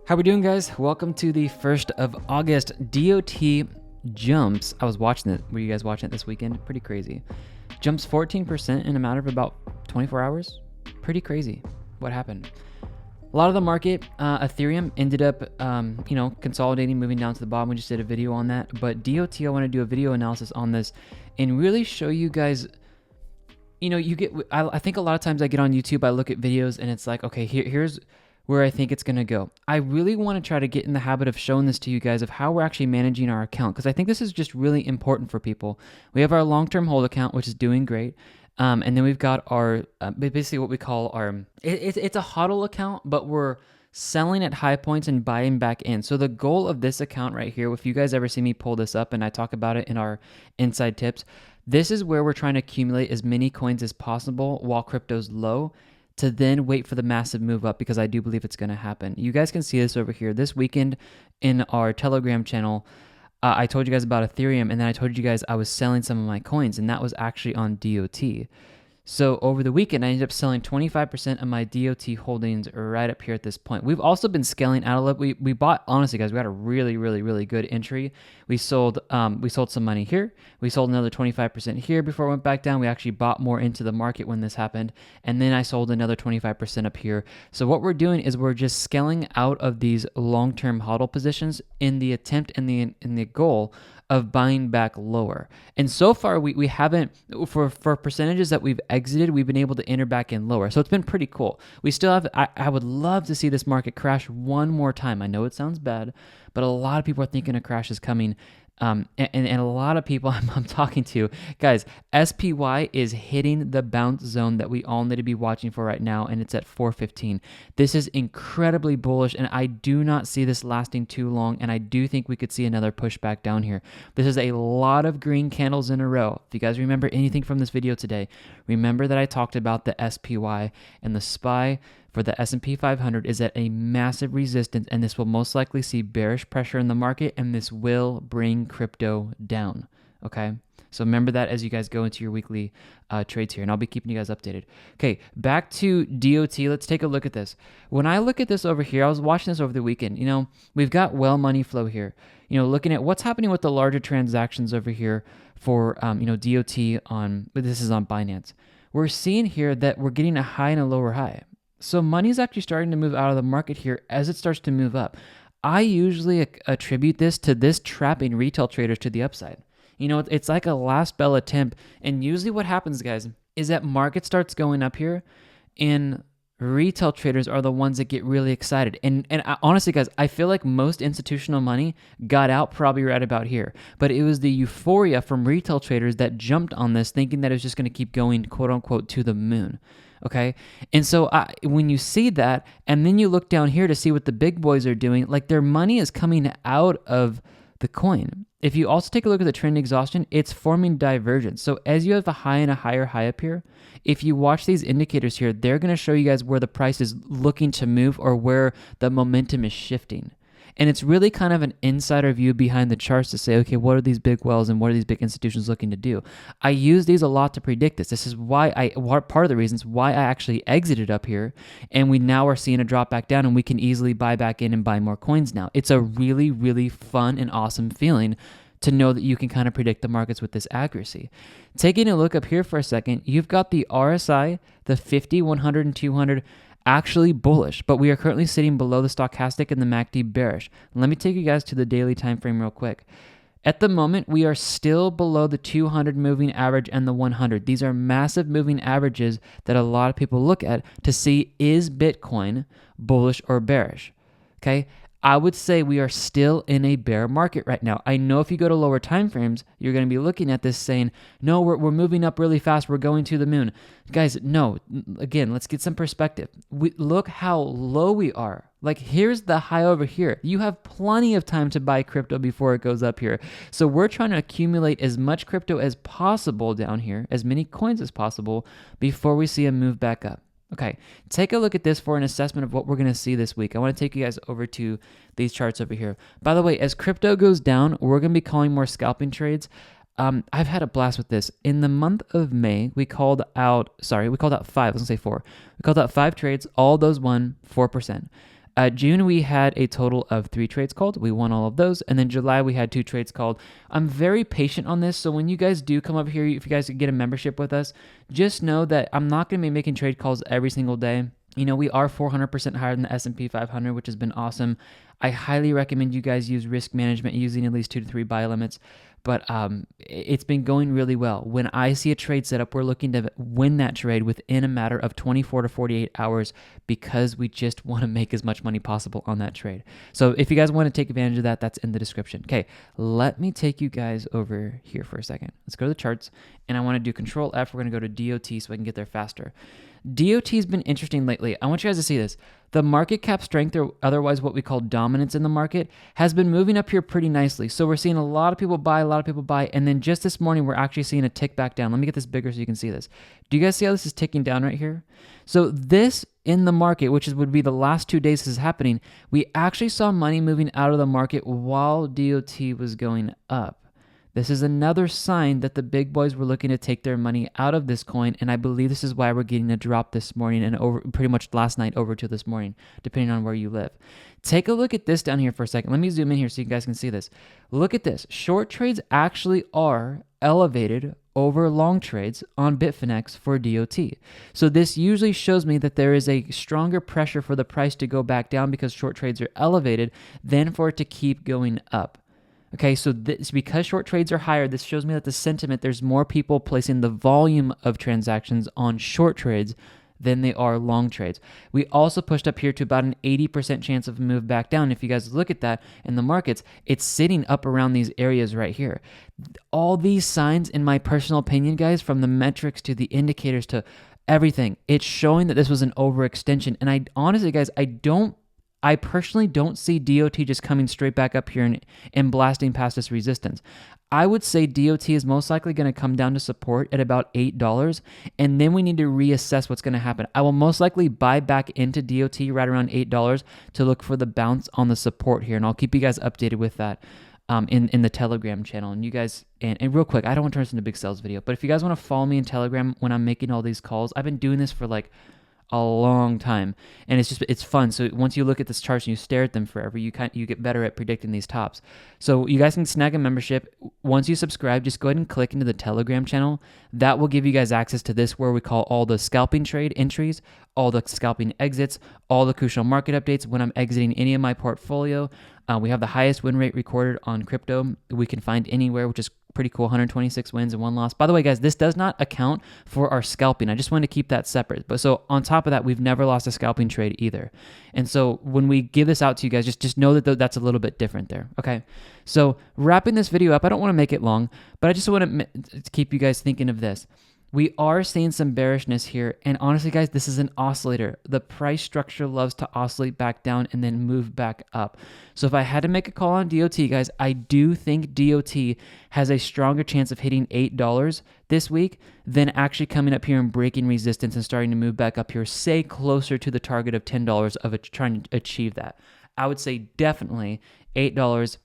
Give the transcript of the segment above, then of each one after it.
How we doing, guys? Welcome to the 1st of August DOT jumps. I was watching it. Were you guys watching it this weekend? Pretty crazy. Jumps 14% in a matter of about 24 hours. Pretty crazy. What happened? A lot of the market, Ethereum ended up, consolidating, moving down to the bottom. We just did a video on that. But DOT, I want to do a video analysis on this and really show you guys. I think a lot of times I get on YouTube, I look at videos and it's like, okay, here's where I think it's going to go. I really want to try to get in the habit of showing this to you guys of how we're actually managing our account, because I think this is just really important for people. We have our long-term hold account, which is doing great. And then we've got our, basically what we call our, it's a hodl account, but we're selling at high points and buying back in. So the goal of this account right here, if you guys ever see me pull this up and I talk about it in our inside tips, this is where we're trying to accumulate as many coins as possible while crypto's low, to then wait for the massive move up, because I do believe it's going to happen. You guys can see this over here. This weekend in our Telegram channel, I told you guys about Ethereum, and then I told you guys I was selling some of my coins, and that was actually on DOT. So over the weekend, I ended up selling 25% of my DOT holdings right up here at this point. We've also been scaling out a little. We bought, honestly, guys, we got a really, really, really good entry. We sold some money here. We sold another 25% here before it went back down. We actually bought more into the market when this happened. And then I sold another 25% up here. So what we're doing is we're just scaling out of these long-term hodl positions in the attempt and the goal of buying back lower. And so far, we haven't, for percentages that we've exited, we've been able to enter back in lower. So it's been pretty cool. We still have, I would love to see this market crash one more time. I know it sounds bad, but a lot of people are thinking a crash is coming. And a lot of people I'm talking to, guys, SPY is hitting the bounce zone that we all need to be watching for right now, and it's at 415. This is incredibly bullish, and I do not see this lasting too long, and I do think we could see another pushback down here. This is a lot of green candles in a row. If you guys remember anything from this video today, remember that I talked about the SPY, and the SPY for the S&P 500 is at a massive resistance, and this will most likely see bearish pressure in the market, and this will bring crypto down, okay? So remember that as you guys go into your weekly trades here, and I'll be keeping you guys updated. Okay, back to DOT. Let's take a look at this. When I look at this over here, I was watching this over the weekend. We've got well money flow here. Looking at what's happening with the larger transactions over here for, DOT on, but this is on Binance. We're seeing here that we're getting a high and a lower high. So money is actually starting to move out of the market here as it starts to move up. I usually attribute this to this trapping retail traders to the upside. It's like a last bell attempt. And usually what happens, guys, is that market starts going up here and retail traders are the ones that get really excited. And honestly, guys, I feel like most institutional money got out probably right about here. But it was the euphoria from retail traders that jumped on this thinking that it was just going to keep going, quote unquote, to the moon. Okay. And so when you see that, and then you look down here to see what the big boys are doing, like their money is coming out of the coin. If you also take a look at the trend exhaustion, it's forming divergence. So as you have a high and a higher high up here, if you watch these indicators here, they're going to show you guys where the price is looking to move or where the momentum is shifting. And it's really kind of an insider view behind the charts to say, okay, what are these big wells and what are these big institutions looking to do? I use these a lot to predict this. This is why part of the reasons why I actually exited up here, and we now are seeing a drop back down, and we can easily buy back in and buy more coins now. It's a really, really fun and awesome feeling to know that you can kind of predict the markets with this accuracy. Taking a look up here for a second, you've got the RSI, the 50, 100, and 200 actually bullish, but we are currently sitting below the stochastic and the MACD bearish. Let me take you guys to the daily time frame real quick. At the moment, we are still below the 200 moving average and the 100. These are massive moving averages that a lot of people look at to see, is Bitcoin bullish or bearish? Okay. I would say we are still in a bear market right now. I know if you go to lower time frames, you're going to be looking at this saying, no, we're moving up really fast. We're going to the moon. Guys, no. Again, let's get some perspective. Look how low we are. Like, here's the high over here. You have plenty of time to buy crypto before it goes up here. So we're trying to accumulate as much crypto as possible down here, as many coins as possible, before we see a move back up. Okay, take a look at this for an assessment of what we're going to see this week. I want to take you guys over to these charts over here. By the way, as crypto goes down, we're going to be calling more scalping trades. I've had a blast with this. In the month of May, we called out 5. I was going to say 4. We called out 5 trades. All those won 4%. June, we had a total of 3 trades called. We won all of those. And then July, we had 2 trades called. I'm very patient on this. So when you guys do come up here, if you guys get a membership with us, just know that I'm not going to be making trade calls every single day. You know, we are 400% higher than the S&P 500, which has been awesome. I highly recommend you guys use risk management using at least 2 to 3 buy limits. But it's been going really well. When I see a trade set up, we're looking to win that trade within a matter of 24 to 48 hours because we just want to make as much money possible on that trade. So if you guys want to take advantage of that, that's in the description. Okay, let me take you guys over here for a second. Let's go to the charts, and I want to do Control F. We're going to go to DOT so I can get there faster. DOT has been interesting lately. I want you guys to see this. The market cap strength, or otherwise what we call dominance in the market, has been moving up here pretty nicely. So we're seeing a lot of people buy, and then just this morning, we're actually seeing a tick back down. Let me get this bigger so you can see this. Do you guys see how this is ticking down right here? So this in the market, which would be the last 2 days this is happening, we actually saw money moving out of the market while DOT was going up. This is another sign that the big boys were looking to take their money out of this coin, and I believe this is why we're getting a drop this morning and over pretty much last night over to this morning, depending on where you live. Take a look at this down here for a second. Let me zoom in here so you guys can see this. Look at this. Short trades actually are elevated over long trades on Bitfinex for DOT. So this usually shows me that there is a stronger pressure for the price to go back down because short trades are elevated than for it to keep going up. Okay, so this, because short trades are higher, this shows me that the sentiment, there's more people placing the volume of transactions on short trades than they are long trades. We also pushed up here to about an 80% chance of a move back down. If you guys look at that in the markets, it's sitting up around these areas right here. All these signs, in my personal opinion, guys, from the metrics to the indicators to everything, it's showing that this was an overextension. And I honestly, guys, I personally don't see DOT just coming straight back up here and blasting past this resistance. I would say DOT is most likely going to come down to support at about $8, and then we need to reassess what's going to happen. I will most likely buy back into DOT right around $8 to look for the bounce on the support here, and I'll keep you guys updated with that in the Telegram channel. And you guys, and real quick, I don't want to turn this into a big sales video, but if you guys want to follow me in Telegram when I'm making all these calls, I've been doing this for like a long time, and it's fun. So once you look at this charts and you stare at them forever, you get better at predicting these tops. So you guys can snag a membership. Once you subscribe, just go ahead and click into the Telegram channel. That will give you guys access to this, where we call all the scalping trade entries, all the scalping exits, all the crucial market updates when I'm exiting any of my portfolio. We have the highest win rate recorded on crypto we can find anywhere, which is pretty cool. 126 wins and 1 loss. By the way, guys, this does not account for our scalping. I just want to keep that separate. But so on top of that, we've never lost a scalping trade either. And so when we give this out to you guys, just know that that's a little bit different there. Okay. So wrapping this video up, I don't want to make it long, but I just want to keep you guys thinking of this. We are seeing some bearishness here, and honestly, guys, this is an oscillator. The price structure loves to oscillate back down and then move back up. So if I had to make a call on DOT, guys, I do think DOT has a stronger chance of hitting $8 this week than actually coming up here and breaking resistance and starting to move back up here, say closer to the target of $10 of trying to achieve that. I would say definitely $8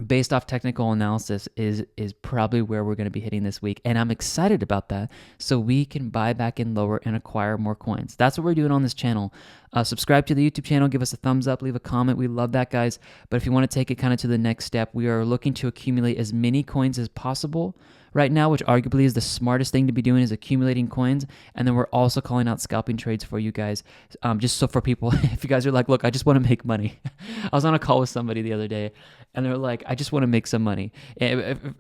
based off technical analysis is probably where we're going to be hitting this week. And I'm excited about that, so we can buy back in lower and acquire more coins. That's what we're doing on this channel. Subscribe to the YouTube channel, give us a thumbs up, leave a comment. We love that, guys. But if you want to take it kind of to the next step, we are looking to accumulate as many coins as possible right now, which arguably is the smartest thing to be doing, is accumulating coins. And then we're also calling out scalping trades for you guys, just so for people, if you guys are like, look, I just want to make money. I was on a call with somebody the other day, and they're like, I just want to make some money.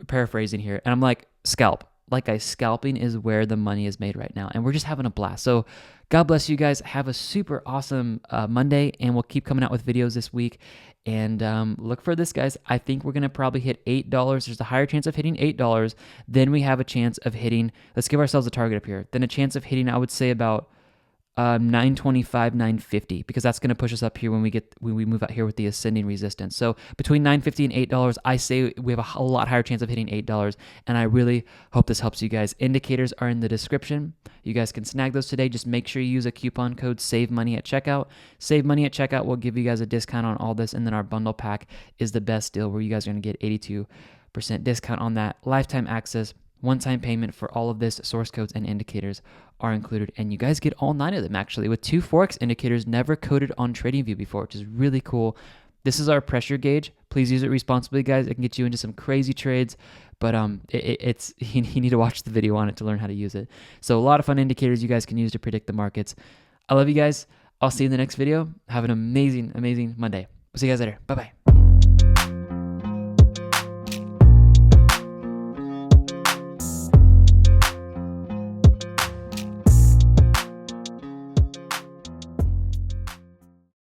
Paraphrasing here. And I'm like, scalp. Like, guys, scalping is where the money is made right now, and we're just having a blast. So God bless you guys. Have a super awesome Monday, and we'll keep coming out with videos this week. And look for this, guys. I think we're going to probably hit $8. There's a higher chance of hitting $8. Then we have a chance of hitting, let's give ourselves a target up here. Then a chance of hitting, I would say, about 925, 950, because that's going to push us up here when we move out here with the ascending resistance. So between 950 and $8, I say we have a lot higher chance of hitting $8, and I really hope this helps you guys. Indicators are in the description. You guys can snag those today. Just make sure you use a coupon code Save Money at checkout. Save Money at checkout will give you guys a discount on all this, and then our bundle pack is the best deal, where you guys are going to get 82% discount on that, lifetime access, one-time payment for all of this. Source codes and indicators are included, and you guys get all 9 of them actually, with 2 Forex indicators never coded on TradingView before, which is really cool. This is our pressure gauge. Please use it responsibly, guys. It can get you into some crazy trades, but you need to watch the video on it to learn how to use it. So a lot of fun indicators you guys can use to predict the markets. I love you guys. I'll see you in the next video. Have an amazing, amazing Monday. We'll see you guys later. Bye-bye.